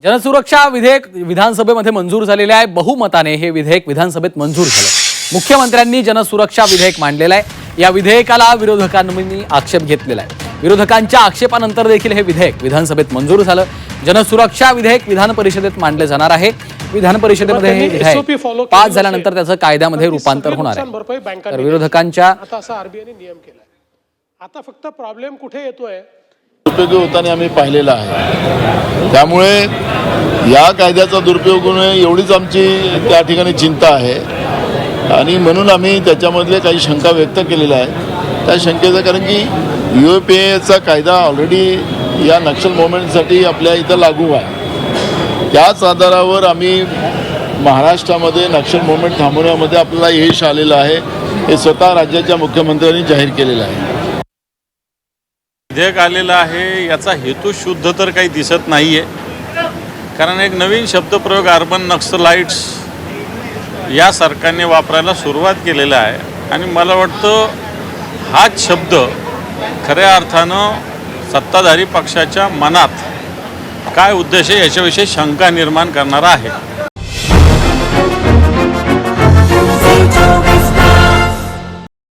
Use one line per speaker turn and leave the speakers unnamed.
जनसुरक्षा विधेयक विधानसभेमध्ये मंजूर झालेले आहे। बहुमताने हे विधेयक विधानसभेत मंजूर झाले। मुख्यमंत्र्यांनी जनसुरक्षा विधेयक मांडलेलं आहे। या विधेयकाला विरोधकांनी आक्षेप घेतलेला आहे। विरोधकांच्या आक्षेपानंतर देखील हे विधेयक विधानसभेत मंजूर झालं। जनसुरक्षा विधेयक विधान परिषदेत मांडले जाणार आहे। विधान परिषदेमध्ये हे विधेयक पास झाल्यानंतर त्याचं कायद्यामध्ये रूपांतर होणार आहे। तर विरोधकांच्या
आता असा आरबीआयने नियम केलाय। आता फक्त प्रॉब्लेम कुठे येतोय,
दुरुपयोग होताना आम्ही पाहिलेला आहे। त्यामुळे या कायद्याचा दुरुपयोग होऊ नये एवढीच आमची त्या ठिकाणी चिंता आहे आणि म्हणून आम्ही त्याच्यामधले काही शंका व्यक्त केलेल्या आहे। त्या शंकेचं कारण की UAPAचा कायदा ऑलरेडी या नक्षल मूवमेंटसाठी आपल्या इथं लागू आहे। त्याच आधारावर आम्ही महाराष्ट्रामध्ये नक्षल मूवमेंट थांबवण्यामध्ये आपल्याला यश आलेलं आहे। हे स्वतः राज्याच्या मुख्यमंत्र्यांनी जाहीर केलेलं आहे।
विधेयक आलेलं आहे याचा हेतू शुद्ध तर काही दिसत नाही आहे, कारण एक नवीन शब्दप्रयोग अर्बन नक्सलाइट्स या सरकारने वापरायला सुरुवात केलेला आहे आणि मला वाटतं हाच शब्द खऱ्या अर्थानं सत्ताधारी पक्षाच्या मनात काय उद्देश आहे याच्याविषयी शंका निर्माण करणारा आहे।